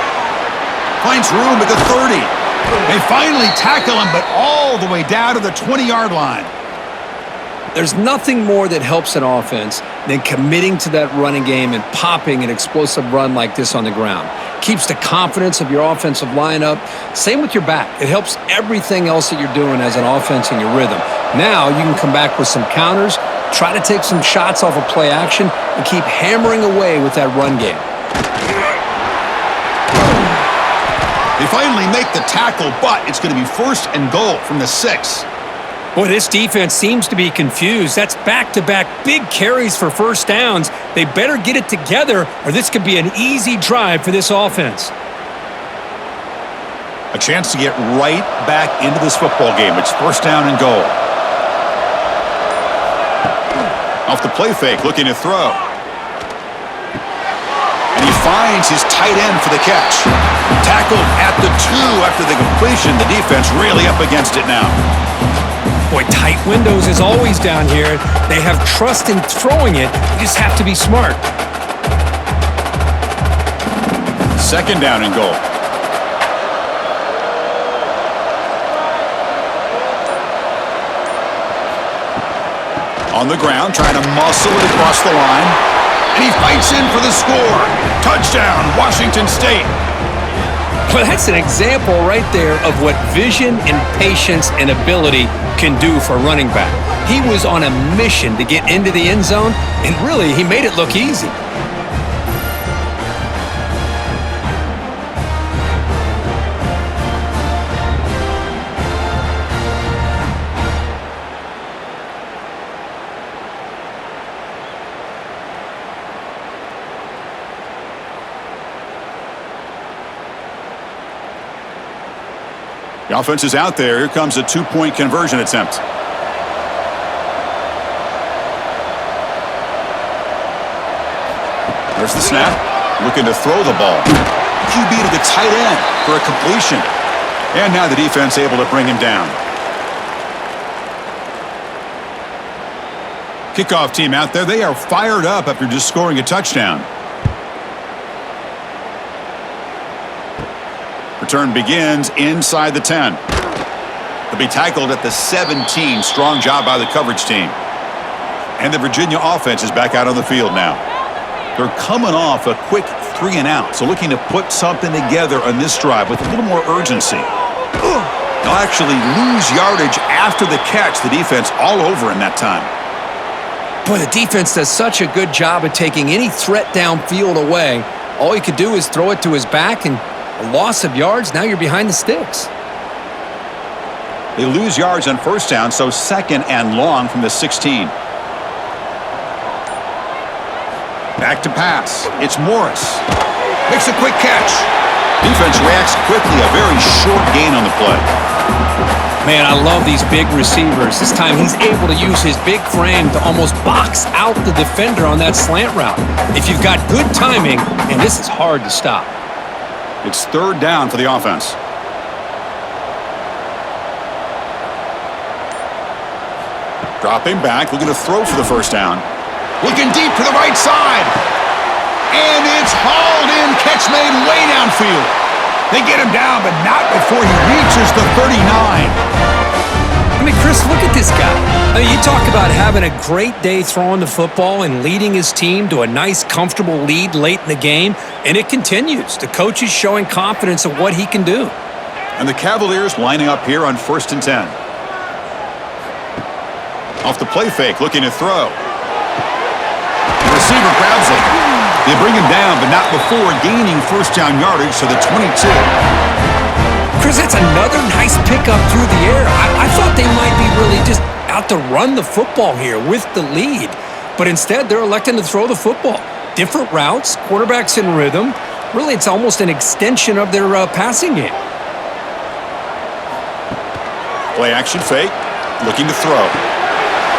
Finds room at the 30. They finally tackle him, but all the way down to the 20-yard line. There's nothing more that helps an offense than committing to that running game and popping an explosive run like this on the ground. Keeps the confidence of your offensive lineup. Same with your back. It helps everything else that you're doing as an offense in your rhythm. Now you can come back with some counters, try to take some shots off of play action, and keep hammering away with that run game. They finally make the tackle, but it's going to be first and goal from the 6. Boy, this defense seems to be confused. That's back-to-back big carries for first downs. They better get it together, or this could be an easy drive for this offense. A chance to get right back into this football game. It's first down and goal. Off the play fake, looking to throw. And he finds his tight end for the catch. Tackled at the 2 after the completion. The defense really up against it now. Boy, tight windows is always down here. They have trust in throwing it. You just have to be smart. Second down and goal. On the ground, trying to muscle it across the line. And he fights in for the score. Touchdown, Washington State. Well, that's an example right there of what vision and patience and ability can do for a running back. He was on a mission to get into the end zone, and really, he made it look easy. The offense is out there. Here comes a 2-point conversion attempt. There's the snap. Looking to throw the ball. QB to the tight end for a completion. And now the defense able to bring him down. Kickoff team out there. They are fired up after just scoring a touchdown. Return begins inside the 10. They'll be tackled at the 17. Strong job by the coverage team. And the Virginia offense is back out on the field now. They're coming off a quick 3-and-out, so looking to put something together on this drive with a little more urgency. They'll actually lose yardage after the catch. The defense all over in that time. Boy, the defense does such a good job of taking any threat downfield away. All you could do is throw it to his back, and a loss of yards, now you're behind the sticks. They lose yards on first down, so second and long from the 16. Back to pass. It's Morris. Makes a quick catch. Defense reacts quickly. A very short gain on the play. Man, I love these big receivers. This time he's able to use his big frame to almost box out the defender on that slant route. If you've got good timing, and this is hard to stop. It's third down for the offense. Dropping back, looking to throw for the first down. Looking deep to the right side. And it's hauled in. Catch made way downfield. They get him down, but not before he reaches the 39. I mean, Chris, look at this guy. I mean, you talk about having a great day throwing the football and leading his team to a nice, comfortable lead late in the game, and it continues. The coach is showing confidence of what he can do. And the Cavaliers lining up here on 1st and 10. Off the play fake, looking to throw. The receiver grabs it. They bring him down, but not before gaining first down yardage to the 22. Chris, that's another nice pickup through the air. I thought they might be really just out to run the football here with the lead. But instead, they're electing to throw the football. different routes, quarterbacks in rhythm. Really, it's almost an extension of their passing game. Play action fake, looking to throw.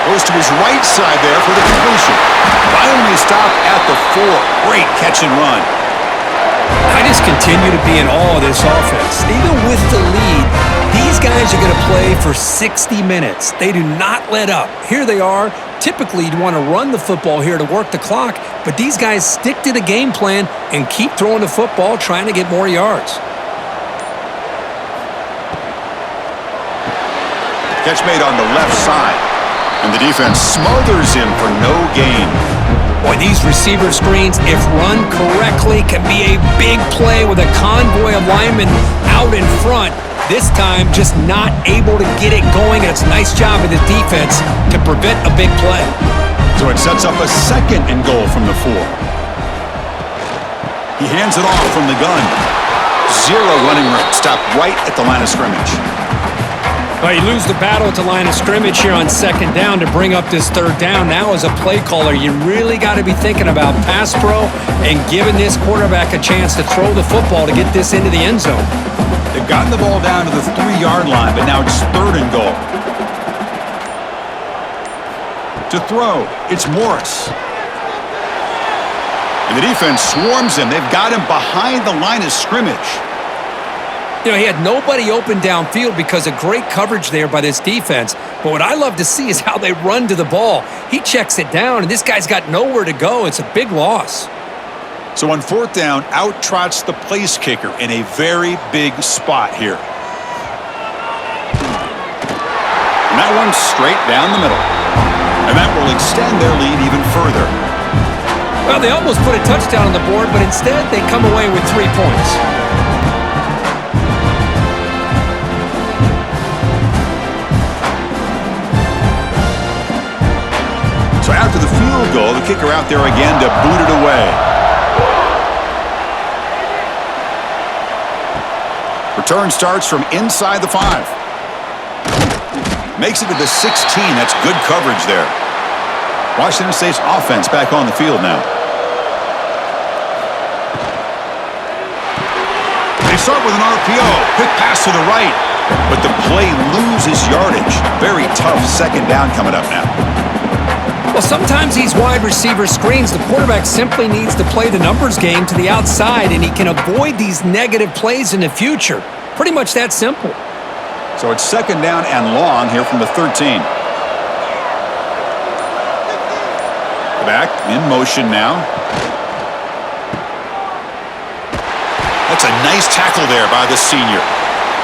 Goes to his right side there for the completion. Finally stopped at the 4. Great catch and run. I just continue to be in awe of this offense. Even with the lead, these guys are going to play for 60 minutes. They do not let up. Here they are. Typically, you'd want to run the football here to work the clock, but these guys stick to the game plan and keep throwing the football, trying to get more yards. Catch made on the left side, and the defense smothers him for no gain. Boy, these receiver screens, if run correctly, can be a big play with a convoy of linemen out in front. This time, just not able to get it going. It's a nice job of the defense to prevent a big play. So it sets up a 2nd and goal from the 4. He hands it off from the gun. 0 running room. Stopped right at the line of scrimmage. Well, you lose the battle at the line of scrimmage here on 2nd down to bring up this 3rd down. Now, as a play caller, you really got to be thinking about pass pro and giving this quarterback a chance to throw the football to get this into the end zone. They've gotten the ball down to the 3-yard line, but now it's 3rd and goal. To throw, it's Morris. And the defense swarms him. They've got him behind the line of scrimmage. You know, he had nobody open downfield because of great coverage there by this defense. But what I love to see is how they run to the ball. He checks it down, and this guy's got nowhere to go. It's a big loss. So on 4th down, out trots the place kicker in a very big spot here. And that one's straight down the middle. And that will extend their lead even further. Well, they almost put a touchdown on the board, but instead they come away with 3 points. So after the field goal, the kicker out there again to boot it away. Return starts from inside the 5. Makes it to the 16. That's good coverage there. Washington State's offense back on the field now. They start with an RPO. Quick pass to the right. But the play loses yardage. Very tough 2nd down coming up now. Well, sometimes these wide receiver screens, the quarterback simply needs to play the numbers game to the outside, and he can avoid these negative plays in the future. Pretty much that simple. So it's 2nd down and long here from the 13. Back in motion now. That's a nice tackle there by the senior.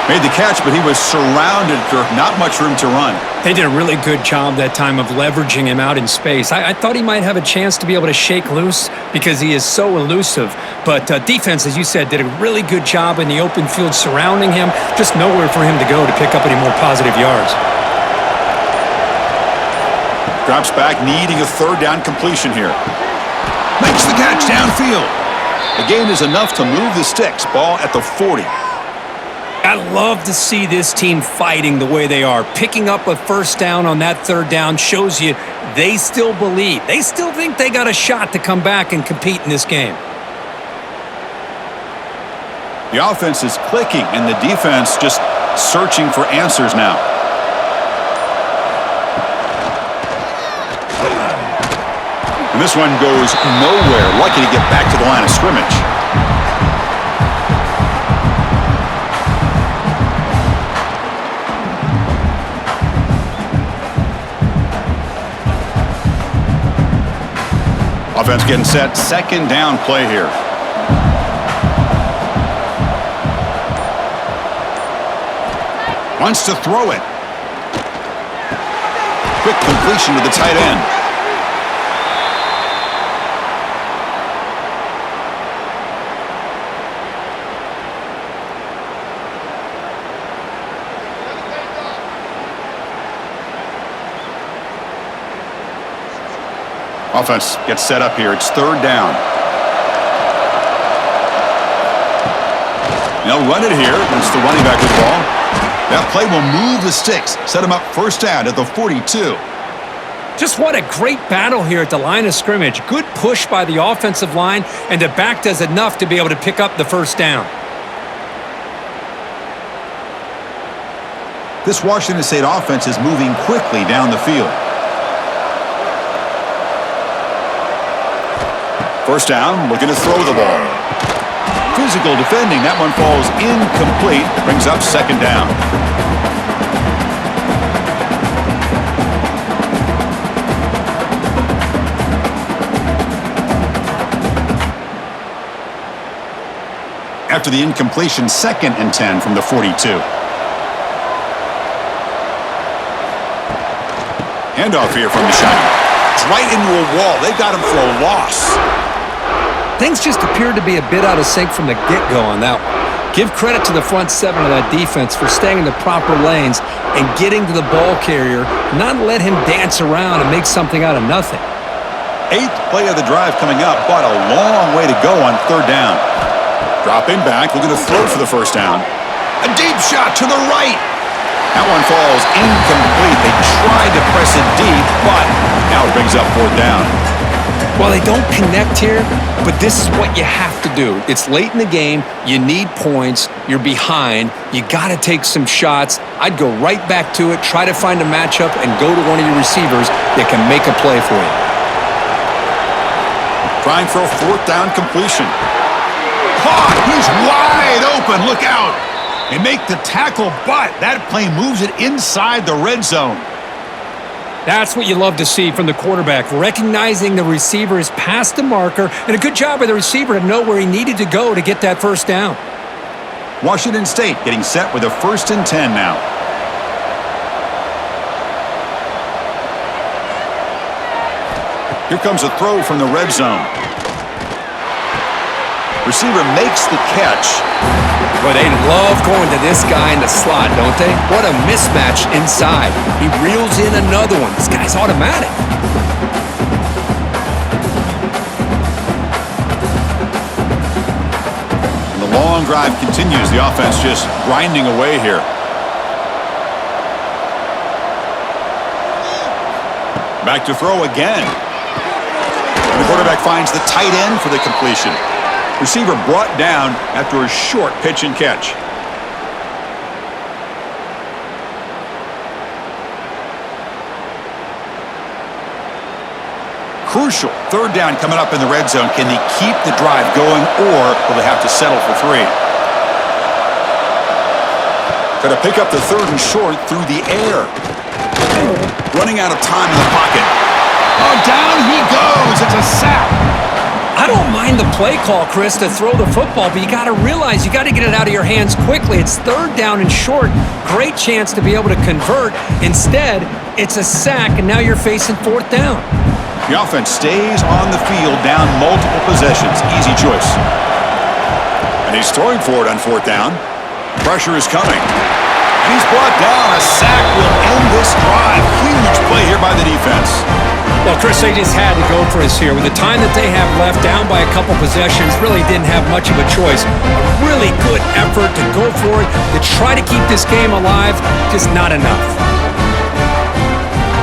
Made the catch, but he was surrounded for not much room to run. They did a really good job that time of leveraging him out in space. I thought he might have a chance to be able to shake loose because he is so elusive. But defense, as you said, did a really good job in the open field surrounding him. Just nowhere for him to go to pick up any more positive yards. Drops back, needing a 3rd down completion here. Makes the catch downfield. The gain is enough to move the sticks. Ball at the 40. I love to see this team fighting the way they are. Picking up a 1st down on that 3rd down shows you they still believe. They still think they got a shot to come back and compete in this game. The offense is clicking, and the defense just searching for answers now. And this one goes nowhere. Lucky to get back to the line of scrimmage. Offense getting set. 2nd down play here. Wants to throw it. Quick completion to the tight end. Offense gets set up here. It's 3rd down. They'll run it here. It's the running back with the ball. That play will move the sticks. Set him up 1st down at the 42. Just what a great battle here at the line of scrimmage. Good push by the offensive line, and the back does enough to be able to pick up the first down. This Washington State offense is moving quickly down the field. First down, looking to throw the ball. Physical defending, that one falls incomplete, brings up second down. After the incompletion, 2nd and 10 from the 42. Handoff here from the shotgun. It's right into a wall. They got him for a loss. Things just appeared to be a bit out of sync from the get-go on that one. Give credit to the front seven of that defense for staying in the proper lanes and getting to the ball carrier, not let him dance around and make something out of nothing. 8th play of the drive coming up, but a long way to go on third down. Dropping back, looking to throw for the first down. A deep shot to the right. That one falls incomplete. They tried to press it deep, but now it brings up fourth down. Well, they don't connect here, but this is what you have to do. It's late in the game. You need points. You're behind. You got to take some shots. I'd go right back to it, try to find a matchup, and go to one of your receivers that can make a play for you. Trying for a fourth down completion. Caught! He's wide open. Look out! They make the tackle, but that play moves it inside the red zone. That's what you love to see from the quarterback, recognizing the receiver is past the marker, and a good job by the receiver to know where he needed to go to get that first down. Washington State getting set with a 1st and 10 now. Here comes a throw from the red zone. Receiver makes the catch. But they love going to this guy in the slot, don't they? What a mismatch inside. He reels in another one. This guy's automatic. And the long drive continues. The offense just grinding away here. Back to throw again. And the quarterback finds the tight end for the completion. Receiver brought down after a short pitch and catch. Crucial. Third down coming up in the red zone. Can they keep the drive going, or will they have to settle for 3? Got to pick up the 3rd and short through the air. Running out of time in the pocket. Oh, down he goes. It's a sack. I don't mind the play call, Chris, to throw the football, but you got to realize you got to get it out of your hands quickly. It's 3rd down and short. Great chance to be able to convert. Instead, it's a sack, and now you're facing 4th down. The offense stays on the field down multiple possessions. Easy choice. And he's throwing for it on 4th down. Pressure is coming. And he's brought down. A sack will end this drive. Huge play here by the defense. Well, Chris, they just had to go for us here. With the time that they have left, down by a couple possessions, really didn't have much of a choice. A really good effort to go for it, to try to keep this game alive, just not enough.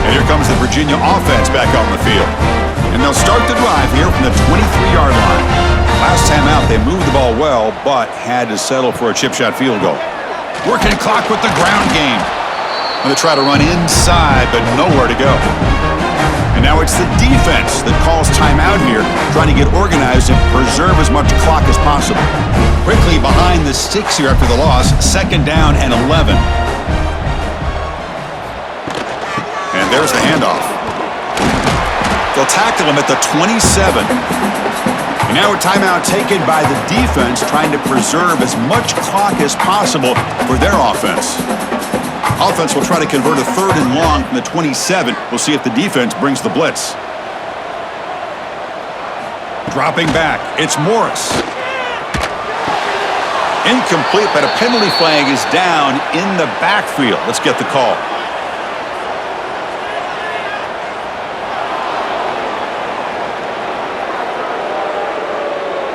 And here comes the Virginia offense back on the field. And they'll start the drive here from the 23-yard line. Last time out, they moved the ball well, but had to settle for a chip shot field goal. Working clock with the ground game. And they try to run inside, but nowhere to go. And now it's the defense that calls timeout here, trying to get organized and preserve as much clock as possible. Quickly behind the sticks here after the loss, 2nd down and 11. And there's the handoff. They'll tackle him at the 27. And now a timeout taken by the defense, trying to preserve as much clock as possible for their offense. Offense will try to convert a 3rd and long from the 27. We'll see if the defense brings the blitz. Dropping back, it's Morris. Incomplete, but a penalty flag is down in the backfield. Let's get the call.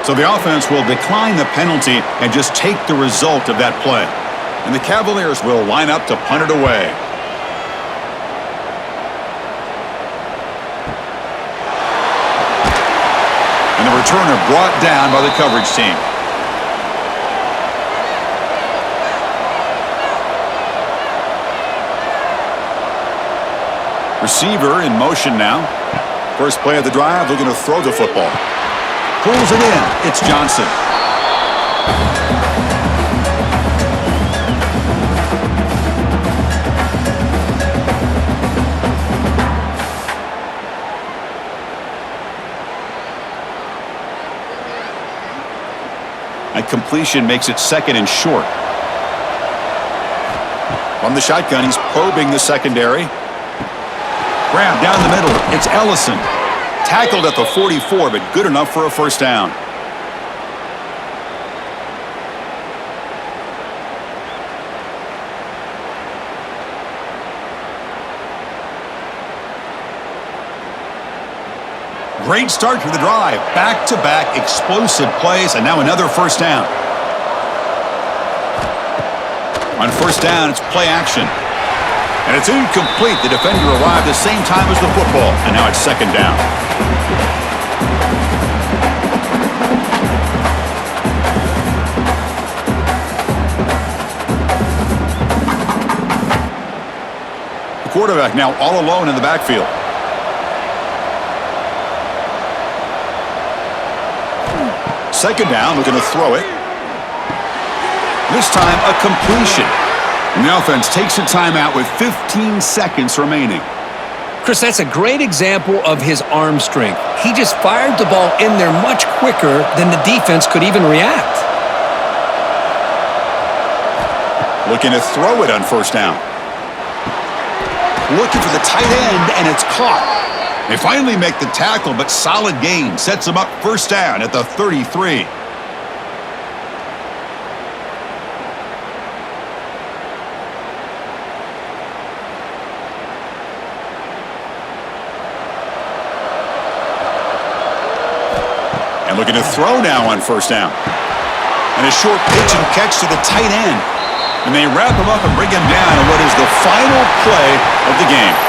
So the offense will decline the penalty and just take the result of that play. And the Cavaliers will line up to punt it away. returner brought down by the coverage team. Receiver in motion now. First play of the drive, looking to throw the football. Pulls it in. It's Johnson. A completion makes it 2nd and short. From the shotgun, he's probing the secondary. Grab down the middle. It's Ellison. Tackled at the 44, but good enough for a first down. Great start to the drive. Back-to-back explosive plays, and now another first down. On first down, it's play action. And it's incomplete. The defender arrived the same time as the football, and now it's 2nd down. The quarterback now all alone in the backfield. Second down, looking to throw it. This time, a completion. And the offense takes a timeout with 15 seconds remaining. Chris, that's a great example of his arm strength. He just fired the ball in there much quicker than the defense could even react. Looking to throw it on first down. Looking for the tight end, and it's caught. They finally make the tackle, but solid gain sets them up first down at the 33. And looking to throw now on first down. And a short pitch and catch to the tight end. And they wrap him up and bring him down in what is the final play of the game.